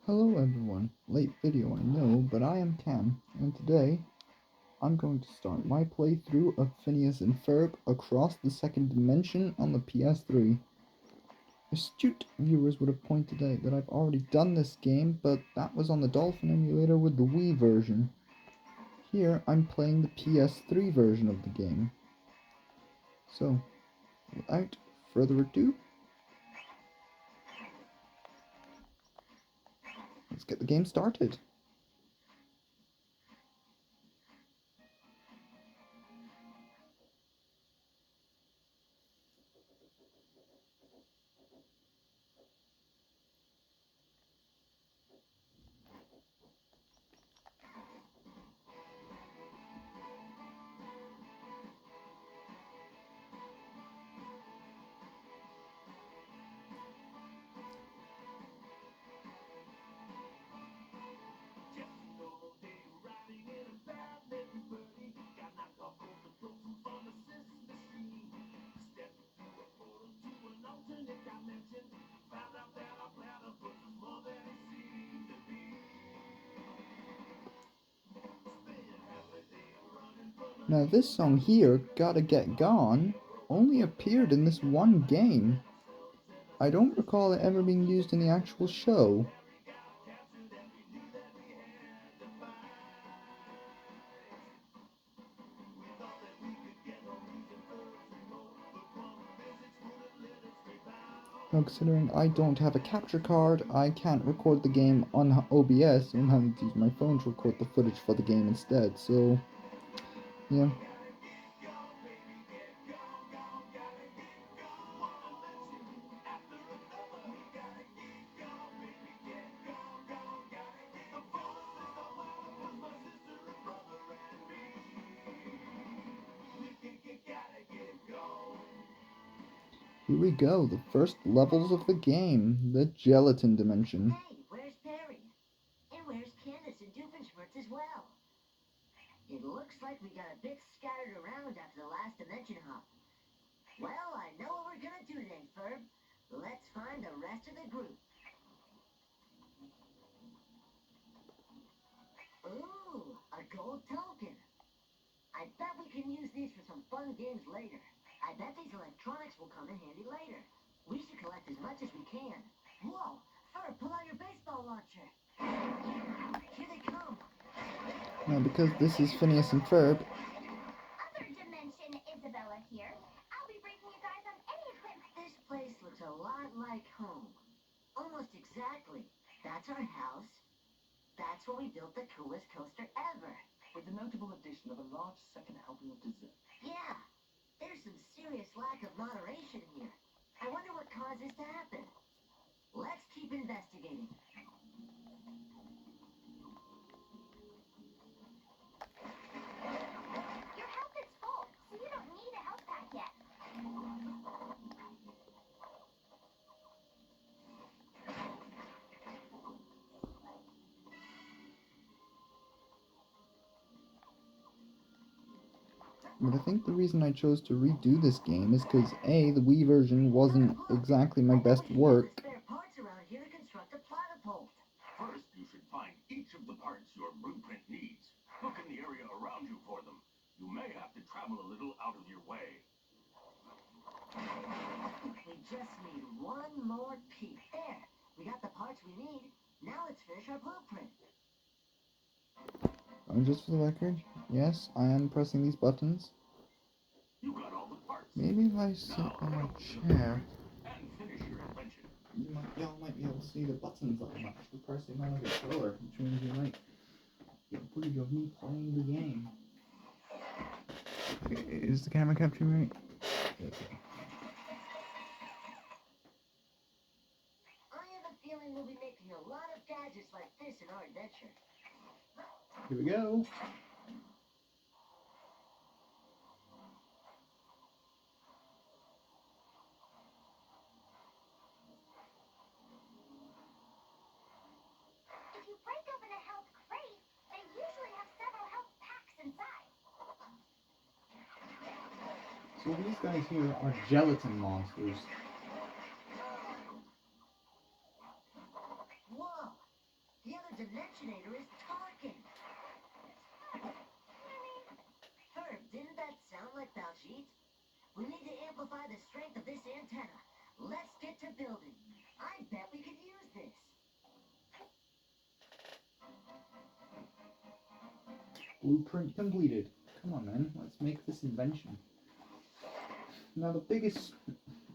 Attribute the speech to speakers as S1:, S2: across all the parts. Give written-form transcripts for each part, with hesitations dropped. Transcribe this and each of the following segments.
S1: Hello everyone, late video I know, but I am Cam, and today I'm going to start my playthrough of Phineas and Ferb Across the Second Dimension on the PS3. Astute viewers would have pointed out that I've already done this game, but that was on the Dolphin emulator with the Wii version. Here I'm playing the PS3 version of the game. So, without further ado, let's get the game started. Now this song here, Gotta Get Gone, only appeared in this one game. I don't recall it ever being used in the actual show. Now considering I don't have a capture card, I can't record the game on OBS, so I'm having to use my phone to record the footage for the game instead, so yeah. Here we go, the first levels of the game, the Gelatin Dimension.
S2: Hey, where's Perry? And where's Candace and Doofenshmirtz as well? It looks like we got a bit scattered around after the last dimension hop. Well, I know what we're gonna do then, Ferb. Let's find the rest of the group. Ooh, a gold token. I bet we can use these for some fun games later. I bet these electronics will come in handy later. We should collect as much as we can. Whoa, Ferb, pull out your baseball launcher. Here they come.
S1: Now because this is Phineas and Ferb,
S3: Other dimension, Isabella here. I'll be briefing you guys on any equipment.
S2: This place looks a lot like home. Almost exactly. That's our house. That's where we built the coolest coaster ever.
S4: With the notable addition of a large second helping of dessert.
S2: Yeah, there's some serious lack of moderation here. I wonder what caused this to happen. Let's keep investigating.
S3: Your health is full, so you don't need a health pack yet.
S1: but I think the reason I chose to redo this game is because A, the Wii version wasn't exactly my best work.
S2: Spare parts around here to construct a platypult.
S4: First, you should find each of the parts your blueprint needs. Look in the area around you for them. You may have to travel a little out of your way.
S2: We just need one more piece. There, we got the parts we need. Now let's finish our blueprint.
S1: Just for the record, yes, I am pressing these buttons.
S4: You got all the parts.
S1: Maybe if I sit on my chair,
S4: And finish your invention.
S1: y'all might be able to see the buttons that I'm actually pressing on the controller, which means you might get footage of me playing the game. Is the camera capturing me? Okay.
S2: I have a feeling we'll be making a lot of gadgets like this in our adventure.
S1: Here we go.
S3: If you break open a health crate, they usually have several health packs inside.
S1: So these guys here are gelatin monsters.
S2: Whoa, Dimensionator is talking. Ferb, didn't that sound like Baljeet? We need to amplify the strength of this antenna. Let's get to building. I bet we could use this.
S1: Blueprint completed. Come on, man. Let's make this invention. Now, the biggest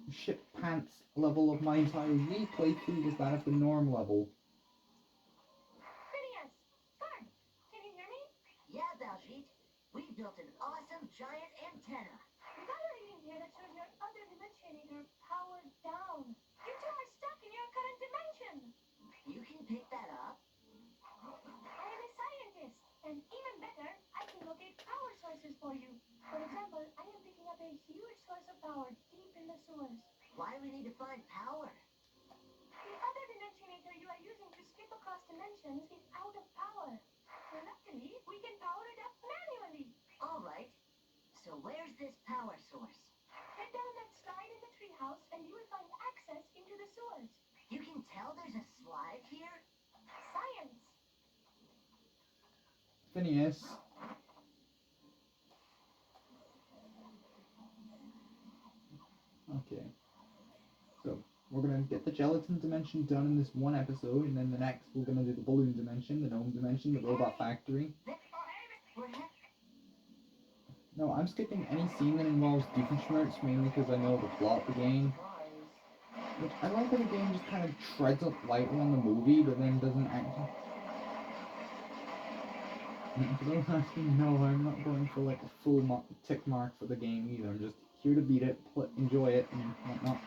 S1: shit pants level of my entire Wii playthrough was that of the norm level.
S3: Phineas! Ferb! Can you hear me?
S2: Yeah, Baljeet. We built an awesome giant antenna.
S3: We got a reading here that shows your other dimensionator powered down. You two are stuck in your current dimension.
S2: You can pick that up.
S3: I am a scientist, and even better, I can locate power sources for you. For example, I am picking up a huge source of power deep in the sewers.
S2: Why do we need to find power?
S3: The other dimensionator you are using to skip across dimensions is out of power. Luckily, we can power it up manually.
S2: All right. So where's this power source?
S3: Head down that slide in the treehouse, and you will find access into the sewers.
S2: You can tell there's a slide here?
S3: Science!
S1: Phineas. Okay. So, we're gonna get the Gelatin Dimension done in this one episode, and then the next we're gonna do the Balloon Dimension, the Gnome Dimension, the Robot Factory.
S2: We're heading.
S1: No, I'm skipping any scene that involves Doofenshmirtz, mainly because I know the plot of the game. Which I like how the game just kind of treads up lightly on the movie, but then doesn't actually... For those asking, no, I'm not going for like a full tick mark for the game either. I'm just here to beat it, enjoy it, and whatnot.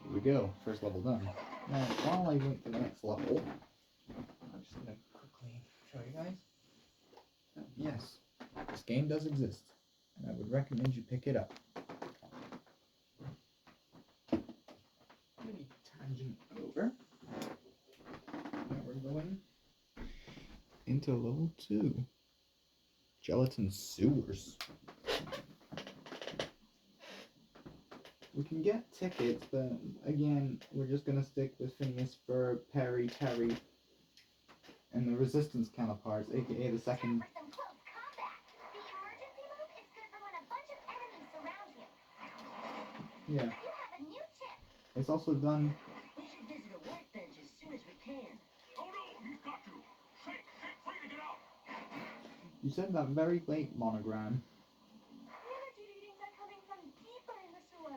S1: Here we go, first level done. Now, while I wait for the next level, I'm just going to quickly show you guys. Yes, this game does exist, and I would recommend you pick it up. Maybe tangent over. Now we're going into level 2. Gelatin Sewers. We can get tickets, but again, we're just gonna stick with Phineas, Ferb, Perry, Terry, and the Resistance counterparts, aka the second.
S3: For some close combat. The emergency move is good for when a bunch of enemies surround you.
S1: Yeah.
S3: You have a new tip.
S1: It's also done.
S2: We should visit a workbench as soon as we can.
S4: Oh no, he's got you! Shake free to get out!
S1: You said that very late, Monogram.
S3: The energy readings are coming from deeper in the sewer.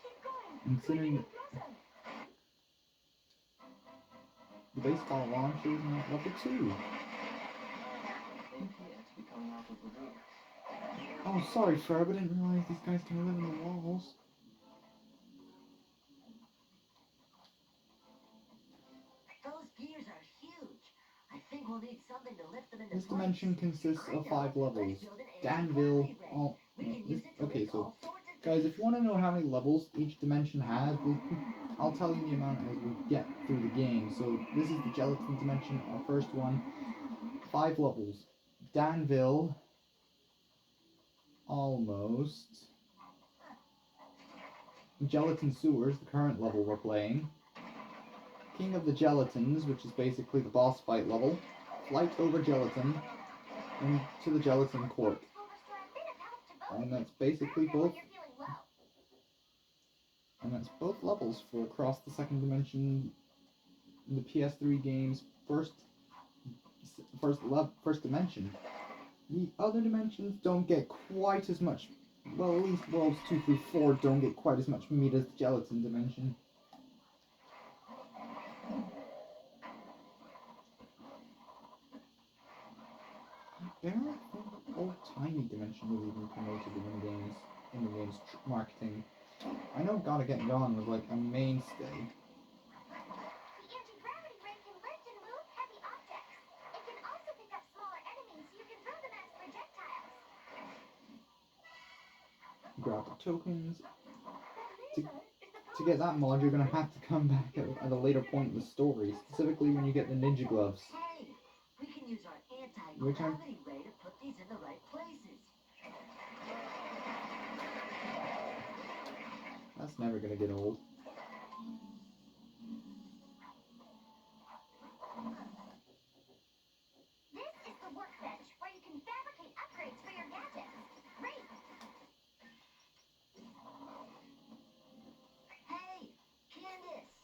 S3: Keep going.
S1: Considering
S3: We're getting closer.
S1: the baseball launcher is not level 2. Oh, sorry, Ferb. I didn't realize these guys can live in the walls.
S2: Those gears are huge. I think we'll need something to lift them into
S1: This
S2: place.
S1: dimension consists
S2: I
S1: of
S2: know.
S1: 5 levels.
S2: Let's build an AI
S1: Danville,
S2: ray.
S1: all...
S2: We can
S1: this-
S2: use it to
S1: okay,
S2: lift
S1: so,
S2: all sorts of
S1: guys, if
S2: things.
S1: you want to know how many levels each dimension has, I'll tell you the amount as we get through the game. So, this is the Gelatin Dimension, our first one. 5 levels. Danville. Almost. Gelatin Sewers, the current level we're playing. King of the Gelatins, which is basically the boss fight level. Flight over Gelatin. And to the Gelatin Cork. And that's basically both. And that's both levels for across the second dimension. In the PS3 game's first dimension. The other dimensions don't get quite as much. Well, at least worlds 2 through 4 don't get quite as much meat as the Gelatin Dimension. There are old-timey dimensions even promoted in the game's marketing. I know Gotta Get Gone was like a mainstay.
S3: The anti-gravity ray can lift and move heavy objects. It can also pick up smaller enemies so you can throw them as projectiles.
S1: Grab the tokens.
S3: That laser is the
S1: To get that mod, you're gonna have to come back at a later point in the story, specifically when you get the ninja gloves.
S2: Hey, we can use our anti
S1: Which I'm-
S2: gravity ray to put these in the right places.
S1: That's never gonna get old.
S3: This is the workbench where you can fabricate upgrades for your gadgets. Great!
S2: Hey, Candace!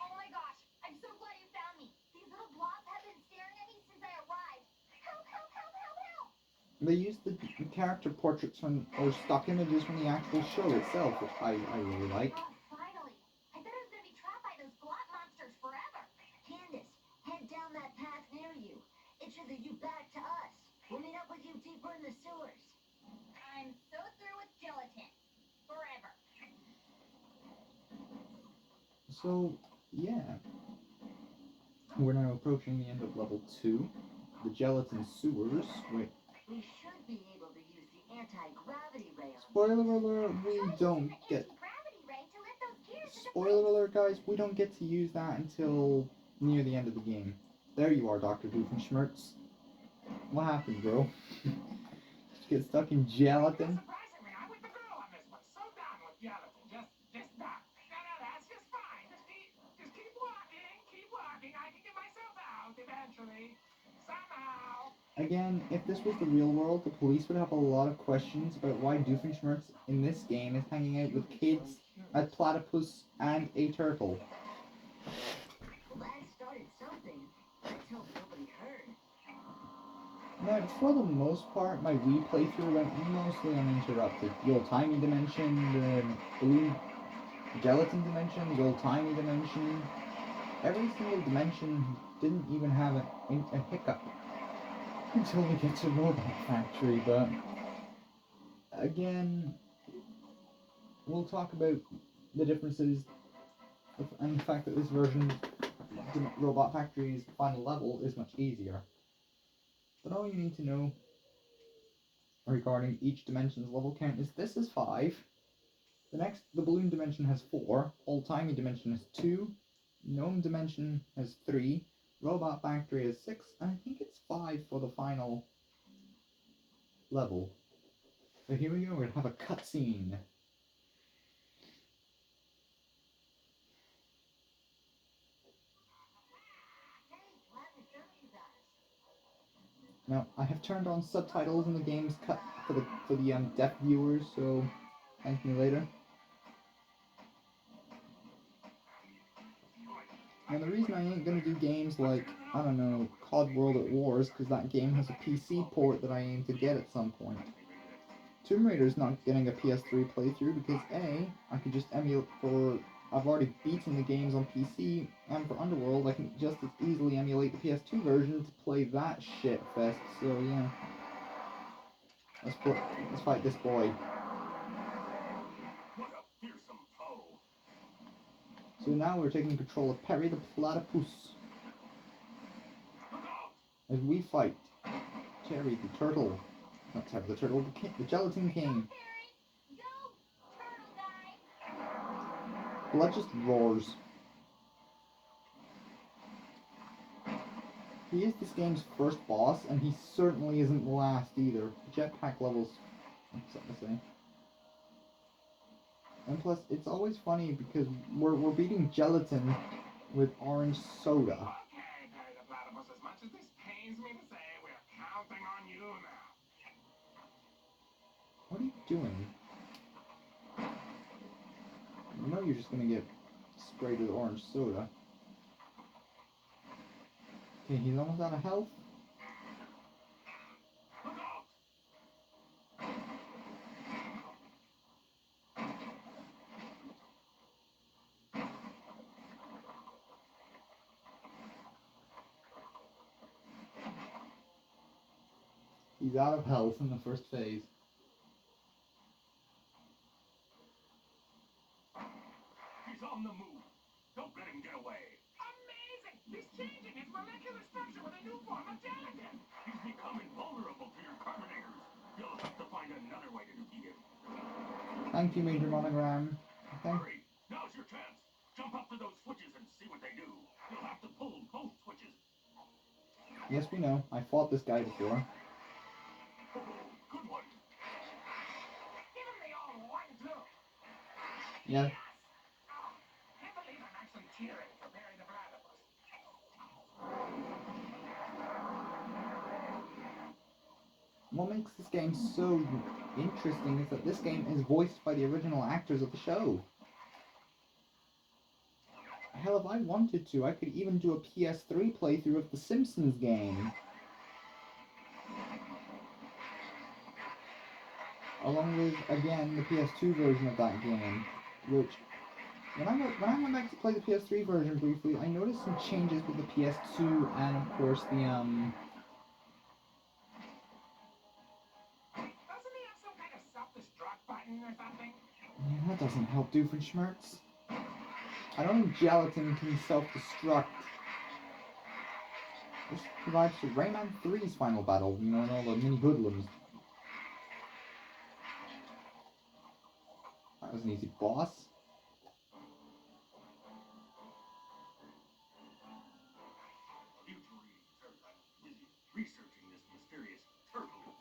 S3: Oh my gosh, I'm so glad you found me. These little blobs have been staring at me since I arrived. Help, help, help, help, help!
S1: They used the character portraits from, or stock images from the actual show itself, which I really like.
S3: Oh, finally. I thought I was going to be trapped by those glot monsters forever.
S2: Candace, head down that path near you. It should lead you back to us. We'll meet up with you deeper in the sewers.
S3: I'm so through with gelatin. Forever.
S1: So, yeah. We're now approaching the end of level 2, the Gelatin Sewers. Wait,
S2: We should be able to use the anti-gravity ray on
S1: spoiler alert, we don't
S3: The
S1: get...
S3: anti-gravity ray to lift those gears into
S1: Spoiler alert, guys, we don't get to use that until near the end of the game. There you are, Dr. Doofenshmirtz. What happened, bro? Just get stuck in gelatin?
S5: Surprisingly, I'm with the girl on this one. So down with gelatin. Just done. No, that's just fine. Just keep walking. I can get myself out eventually. Somehow.
S1: Again, if this was the real world, the police would have a lot of questions about why Doofenshmirtz in this game is hanging out with kids, a platypus, and a turtle.
S2: Well, that started something. Let's hope nobody heard.
S1: Now, for the most part, my Wii playthrough went mostly uninterrupted. The old-timey dimension, the blue Gelatin Dimension, the old-timey dimension. Every single dimension didn't even have a hiccup until we get to Robot Factory, but again, we'll talk about the differences and the fact that this version, Robot Factory's final level, is much easier. But all you need to know regarding each dimension's level count is this is 5, the Balloon Dimension has 4, Old-Timey Dimension has 2, Gnome Dimension has 3, Robot Factory has 6, and I think it's 5 for the final level. So here we go, we're gonna have a cutscene.
S2: Hey, glad we found you guys.
S1: Now, I have turned on subtitles in the game's cut for the deaf viewers, so thank me later. Now, the reason I ain't gonna do games like, I don't know, COD World at Wars, because that game has a PC port that I aim to get at some point. Tomb Raider's not getting a PS3 playthrough because A, I could just emulate I've already beaten the games on PC, and for Underworld I can just as easily emulate the PS2 version to play that shit fest, so yeah. Let's fight this boy.
S4: What a fearsome foe.
S1: So now we're taking control of Perry the Platypus
S4: Look out!
S1: as we fight Terry the Turtle. Not Terry the Turtle, the Gelatin King.
S3: Harry, go, turtle guy.
S1: Blood just roars. He is this game's first boss, and he certainly isn't the last either. Jetpack levels, something to say. And plus, it's always funny because we're beating gelatin with orange soda.
S5: Okay, Perry the Platypus, as much as this pains me to say, we're counting on you now.
S1: What are you doing? You know you're just gonna get sprayed with orange soda. Okay, he's almost out of health.
S4: Look out!
S1: He's out of health in the first phase.
S4: He's on the move. Don't let him get away.
S5: Amazing! He's changing his molecular structure with a new form of gelatin.
S4: He's become invulnerable to your carbonators. You'll have to find another way to defeat him.
S1: Thank you, Major Monogram.
S4: Hurry! Now's your chance. Jump up to those switches and see what they do. You'll have to pull both switches.
S1: Yes, we know. I fought this guy before.
S4: Oh, good one.
S5: Give him the old one, too.
S1: Yeah.
S5: Yes. Oh, can't believe I'm actually cheering for Barry the Platypus.
S1: What makes this game so interesting is that this game is voiced by the original actors of the show. Hell, if I wanted to, I could even do a PS3 playthrough of the Simpsons game. Along with, again, the PS2 version of that game, which, when I went back to play the PS3 version briefly, I noticed some changes with the PS2 and, of course, the,
S5: Doesn't he have some kind of self-destruct button or something?
S1: Yeah, that doesn't help Doofenshmirtz. I don't think Gelatin can self-destruct. This provides for Rayman 3's final battle, you know, and all the mini hoodlums. That was an easy boss.
S4: Mutual reading, sir. I'm busy researching this mysterious turtle.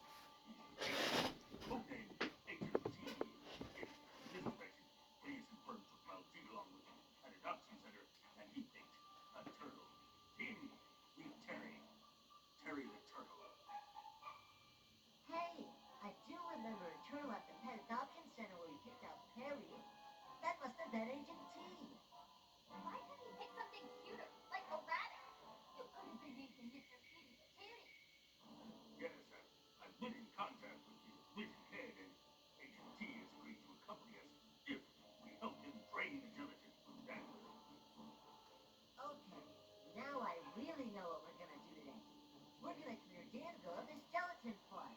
S4: Codename Agent T. In his inspection, Phineas and Ferb took Mal T along with him at a adoption center, and he picked a turtle. In with Terry. Terry the turtle.
S2: Hey, I do remember a turtle at the pet adoption center where he picked out Perry. That must have been Agent T.
S3: Why couldn't he pick something cuter, like a rabbit? You couldn't be named Mr. Kitty Terry.
S4: Yes, I've been in contact with his vision head, and Agent T has agreed to accompany us if we help him drain the gelatin from Danville.
S2: Okay, now I really know what we're gonna do today. We're gonna clear Danville of this gelatin flood.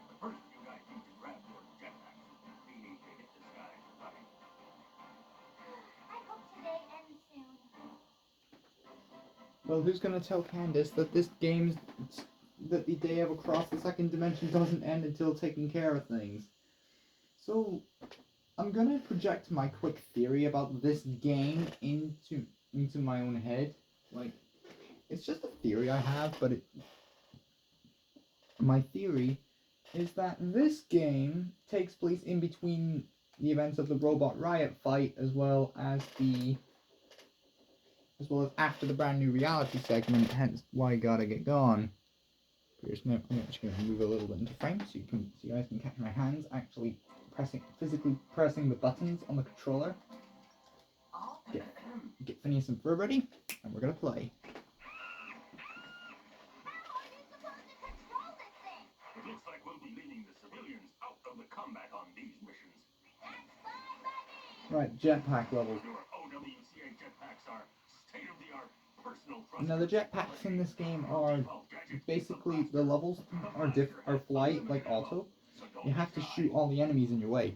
S4: But first, you guys need to grab your jetpacks. We need to hit the sky tonight.
S3: I hope today ends soon.
S1: Well, who's gonna tell Candace that that the day of Across the Second Dimension doesn't end until taking care of things? So, I'm gonna project my quick theory about this game into my own head. Like, it's just a theory I have, but my theory is that this game takes place in between the events of the Robot Riot fight, as well as after the brand new reality segment, hence why I gotta get gone. I'm just gonna move a little bit into frame so you guys can catch my hands actually physically pressing the buttons on the controller. Get Phineas and Ferb ready, and we're gonna play.
S3: How are you supposed to control this thing?
S4: It looks like we'll be leaving the civilians out of the combat on these missions.
S3: That's fine by me.
S1: Right, jetpack levels.
S4: Your OWCA jetpacks are state-of-the-art personal
S1: Now the jetpacks in this game are basically the levels are flight like auto. You have to shoot all the enemies in your way.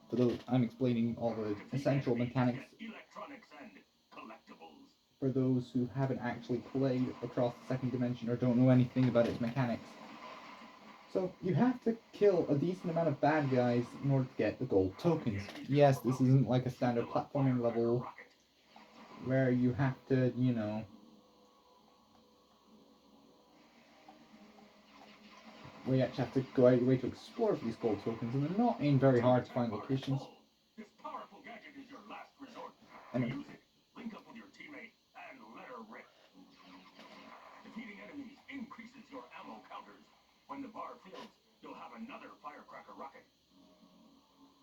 S1: For those, I'm explaining all the essential mechanics
S4: electronics and collectibles.
S1: for those who haven't actually played Across the Second Dimension or don't know anything about its mechanics. So you have to kill a decent amount of bad guys in order to get the gold tokens. Yes, this isn't like a standard platforming level where you have to, you know, where you actually have to go out of your way to explore for these gold tokens, and they're not in very hard to find locations.
S4: This powerful gadget is your last resort.
S1: Anyway.
S4: Use it. Link up with your teammate and let her rip. Defeating enemies increases your ammo counters. When the bar fills, you'll have another firecracker rocket.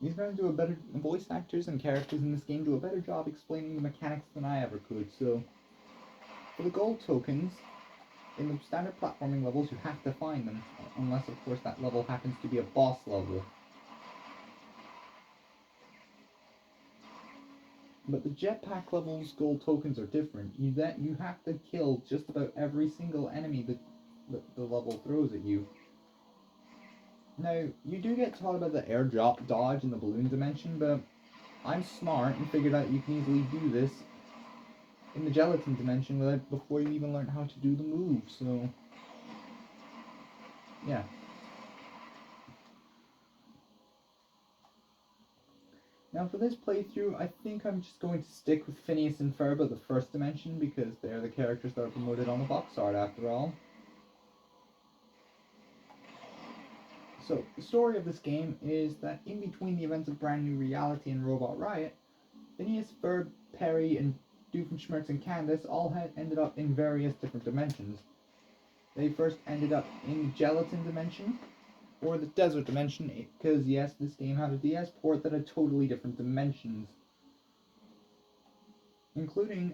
S1: These guys the voice actors and characters in this game do a better job explaining the mechanics than I ever could, so for the gold tokens, in the standard platforming levels you have to find them, unless of course that level happens to be a boss level. But the jetpack levels gold tokens are different. You have to kill just about every single enemy that the level throws at you. Now, you do get taught about the air drop dodge in the balloon dimension, but I'm smart and figured out you can easily do this in the gelatin dimension before you even learn how to do the move, so yeah. Now for this playthrough, I think I'm just going to stick with Phineas and Ferb of the first dimension because they're the characters that are promoted on the box art after all. So, the story of this game is that in between the events of Brand New Reality and Robot Riot, Phineas, Ferb, Perry, and Doofenshmirtz and Candace all had ended up in various different dimensions. They first ended up in the Gelatin Dimension, or the Desert Dimension, because yes, this game had a DS port that had totally different dimensions, including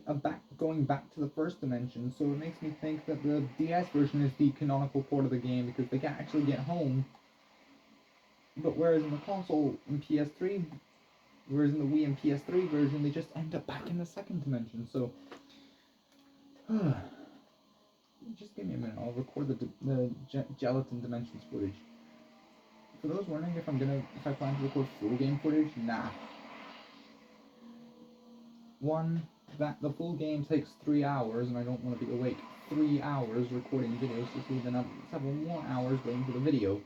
S1: going back to the first dimension, so it makes me think that the DS version is the canonical port of the game because they can't actually get home. But whereas in the console in PS3, whereas in the Wii and PS3 version, they just end up back in the second dimension, so just give me a minute, I'll record the Gelatin Dimensions footage. For those wondering if I plan to record full game footage, nah. One, the full game takes 3 hours, and I don't want to be awake 3 hours recording videos, so then I'll have several more hours waiting for the video.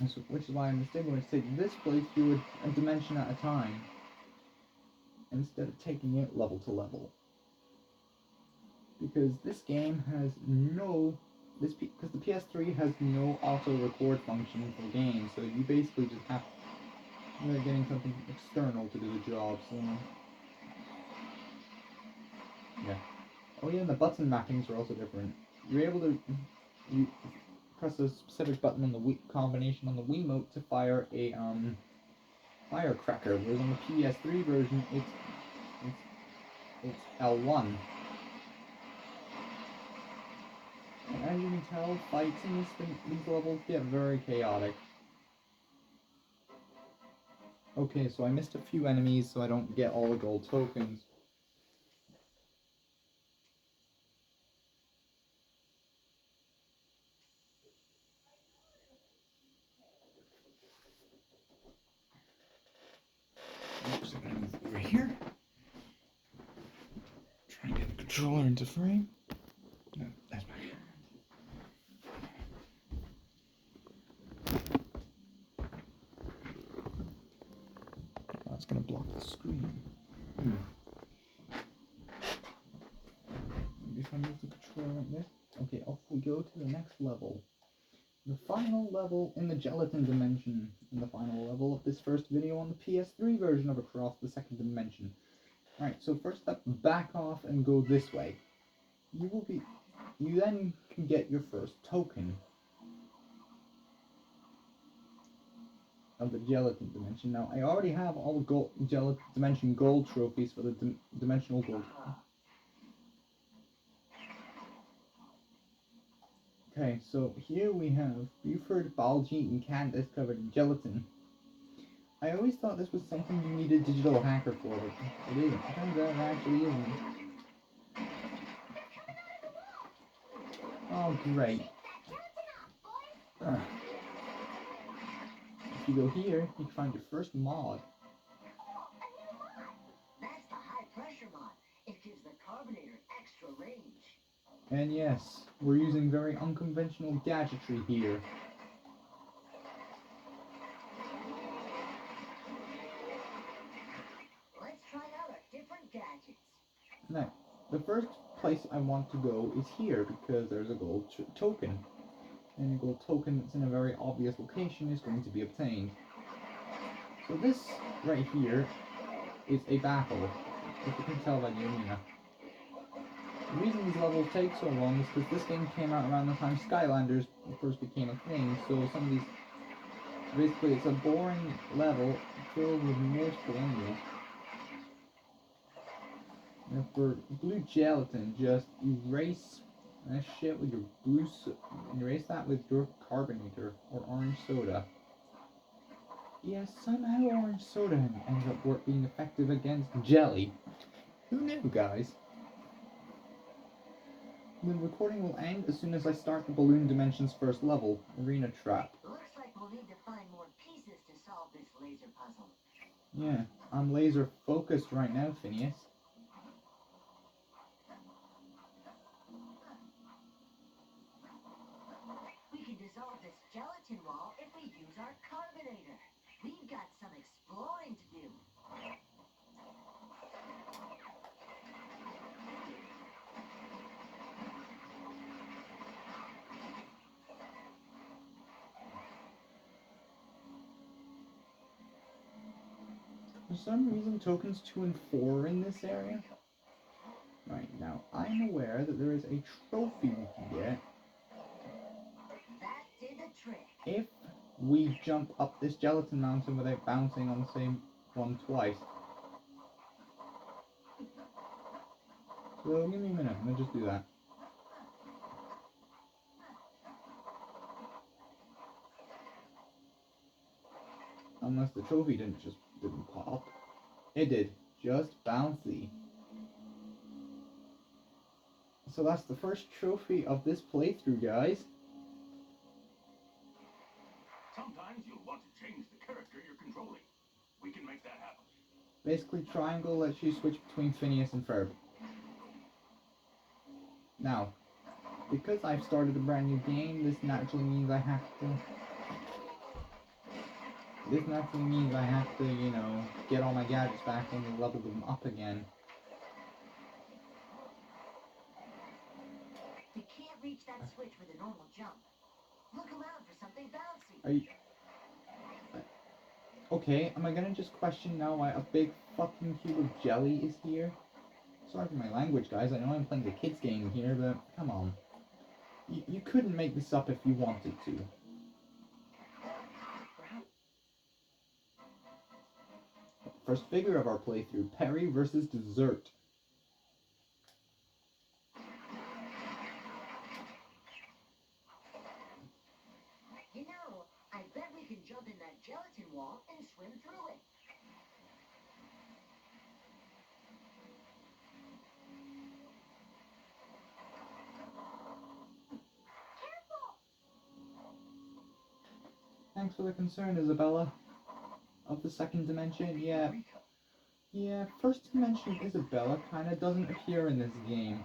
S1: So, which is why I'm instead going to take this playthrough a dimension at a time, instead of taking it level to level. Because this game has because the PS3 has no auto record function for games, so you basically just have getting something external to do the job. So yeah. Oh yeah, and the button mappings are also different. You're able to press a specific button on the Wii combination on the Wiimote to fire a firecracker, whereas on the PS3 version it's L1. And as you can tell, fights in these levels get very chaotic. Okay, so I missed a few enemies, so I don't get all the gold tokens. Oops, I'm gonna move over here. Try and get the controller into frame. No, that's my hand. That's gonna block the screen. Maybe if I move the controller like this. Okay, off we go to the next level. The final level in the Gelatin Dimension, and the final level of this first video on the PS3 version of Across the Second Dimension. Alright, so first up, back off and go this way. You then can get your first token of the Gelatin Dimension. Now, I already have all the Gelatin Dimension gold trophies for the Dimensional Gold. Okay, so here we have Buford, Baljeet, and Candace covered in gelatin. I always thought this was something you needed a digital hacker for, but it isn't. It turns out it actually isn't. Oh, great. If you go here, you can find your first mod.
S2: That's the high pressure mod. It gives the carbonator extra range.
S1: And yes, we're using very unconventional gadgetry here.
S2: Let's try out our different gadgets.
S1: Now, the first place I want to go is here because there's a gold token. And a gold token that's in a very obvious location is going to be obtained. So this right here is a battle, if you can tell by the arena. The reason these levels take so long is because this game came out around the time Skylanders first became a thing, so some of these, basically it's a boring level filled with multiple enemies. And for blue gelatin, just erase that shit with your erase that with your carbonator or orange soda. Yes, somehow orange soda ends up being effective against jelly. Who knew, guys? The recording will end as soon as I start the Balloon Dimension's first level, Arena Trap.
S2: Looks like we'll need to find more pieces to solve this laser puzzle.
S1: Yeah, I'm laser focused right now, Phineas.
S2: We can dissolve this gelatin wall if we use our carbonator. We've got
S1: For some reason, tokens 2 and 4 are in this area. Right, now I'm aware that there is a trophy we can get
S2: That did the trick.
S1: if we jump up this gelatin mountain without bouncing on the same one twice. So give me a minute, I'm gonna just do that. Unless the trophy didn't pop. It did. Just bouncy. So that's the first trophy of this playthrough, guys.
S4: Sometimes you'll want to change the character you're controlling. We can make that happen.
S1: Basically, triangle lets you switch between Phineas and Ferb. Now, because I've started a brand new game, this naturally means I have to, you know, get all my gadgets back and level them up again.
S2: You can't reach that switch with a normal jump. Look around for something bouncy.
S1: Are you... Okay, am I gonna just question now why a big fucking cube of jelly is here? Sorry for my language, guys. I know I'm playing the kids game here, but come on. You couldn't make this up if you wanted to. First figure of our playthrough, Perry versus Dessert.
S2: You know, I bet we can jump in that gelatin wall and swim through it.
S1: Thanks for the concern, Isabella. Of the second dimension, yeah. Yeah, first dimension Isabella kinda doesn't appear in this game.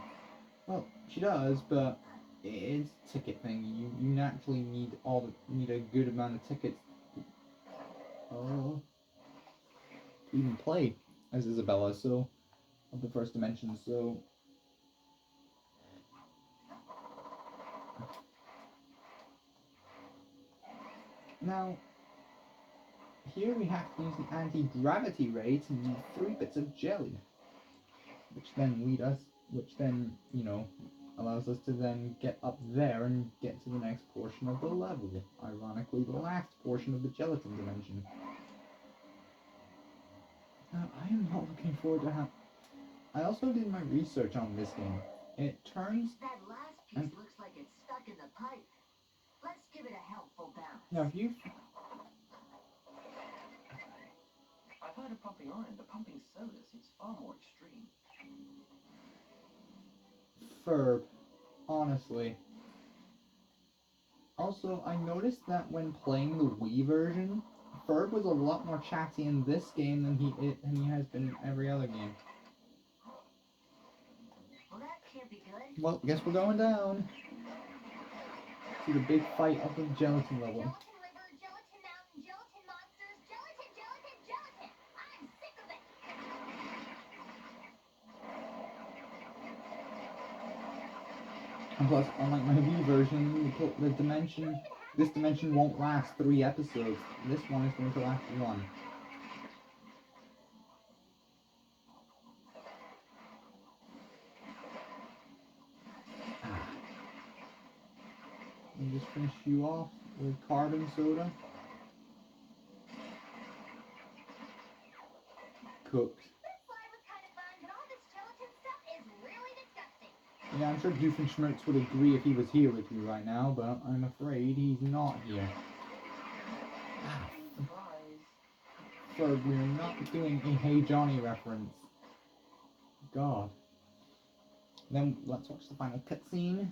S1: Well, she does, but it's a ticket thing. You naturally need a good amount of tickets to even play as Isabella, so of the first dimension, so now here we have to use the anti-gravity ray to move 3 bits of jelly, which then, you know, allows us to then get up there and get to the next portion of the level. Ironically, the last portion of the Gelatin Dimension. Now, I am not looking forward to I also did my research on this game. It turns...
S2: That last piece looks like it's stuck in the pipe. Let's give it a helpful bounce.
S1: Now, if you...
S6: I've heard of pumping iron, but pumping sodas is far more extreme.
S1: Ferb, honestly. Also, I noticed that when playing the Wii version, Ferb was a lot more chatty in this game than he has been in every other game.
S2: Well, that can't be good.
S1: Well, guess we're going down to the big fight of the gelatin level.
S3: Gelatin River, Gelatin Mountain, Gelatin Monsters, Gelatin, Gelatin, Gelatin. I'm sick of it.
S1: And plus, unlike my Wii version, this dimension won't last 3 episodes. This one is going to last 1. Let me just finish you off with carbon soda. Cooked.
S3: This slide was kind of fun, but all this gelatin stuff is really disgusting.
S1: Yeah, I'm sure Doofenshmirtz would agree if he was here with me right now, but I'm afraid he's not here. Ferb, we're not doing a Hey Johnny reference. God. Then let's watch the final cutscene.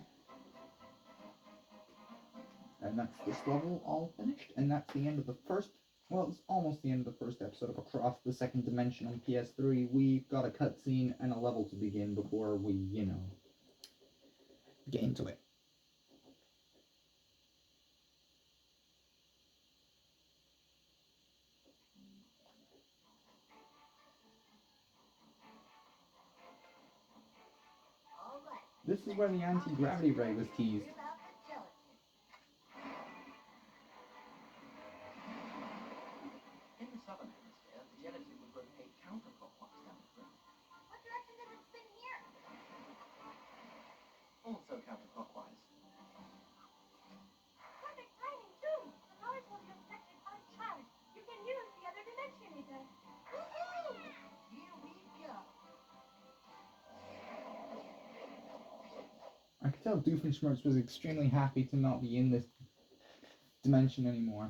S1: And that's this level all finished, and that's the end of the first, well, it's almost the end of the first episode of Across the Second Dimension on PS3. We've got a cutscene and a level to begin before we, you know, get into it.
S2: All right.
S1: This is where the anti-gravity ray was teased.
S2: About the gelatin.
S6: In the southern hemisphere, the gelatin would grow
S1: tell Doofenshmirtz was extremely happy to not be in this dimension anymore.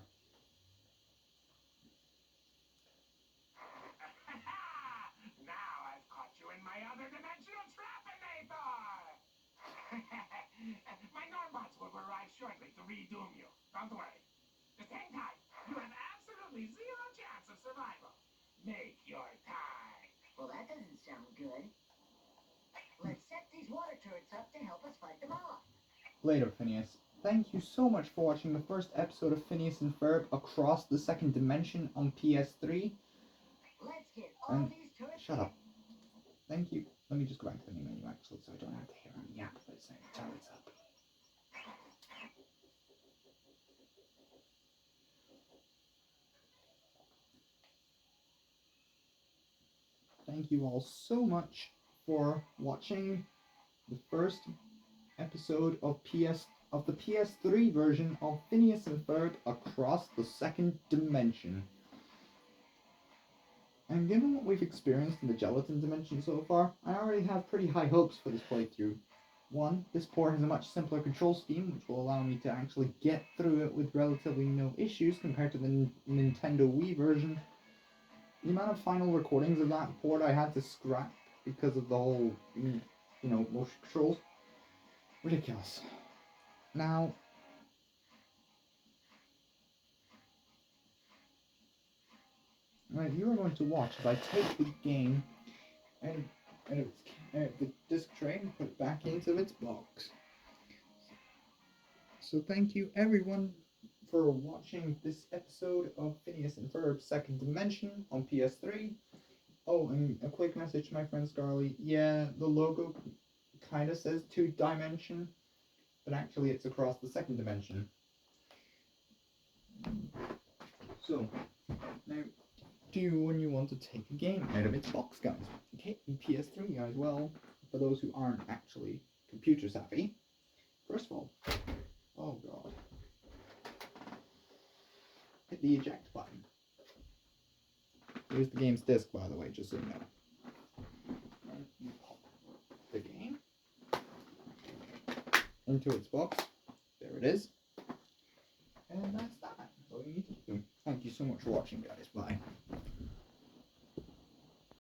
S5: Now I've caught you in my other dimensional trapinator! My Norbots will arrive shortly to redoom you. Don't worry. Just hang tight. You have absolutely zero chance of survival. Make your time.
S2: Well, that doesn't sound good. Let's set these water turrets up to help us fight them off.
S1: Later, Phineas. Thank you so much for watching the first episode of Phineas and Ferb Across the Second Dimension on PS3.
S2: Let's get all
S1: And
S2: these turrets.
S1: shut up. Thank you. Let me just go back to the main menu actually, so I don't have to hear him yap by saying turrets up. Thank you all so much for watching the first episode of the PS3 version of Phineas and Ferb Across the Second Dimension. And given what we've experienced in the Gelatin Dimension so far, I already have pretty high hopes for this playthrough. One, this port has a much simpler control scheme, which will allow me to actually get through it with relatively no issues compared to the Nintendo Wii version. The amount of final recordings of that port I had to scrap because of the whole, motion controls, ridiculous. Now, right, you are going to watch as I take the game out of the disc tray and put it back into its box. So thank you everyone for watching this episode of Phineas and Ferb Second Dimension on PS3. Oh, and a quick message to my friend Scarly. Yeah, the logo kind of says 2-dimension, but actually it's across the second dimension. So, now, when you want to take a game out of its box, guys? Okay, PS3 guys, well, for those who aren't actually computer savvy, first of all, oh god, hit the eject button. Here's the game's disc, by the way, just so you know. And you pop the game into its box. There it is. And that's that. That's all you need to do. Thank you so much for watching, guys. Bye.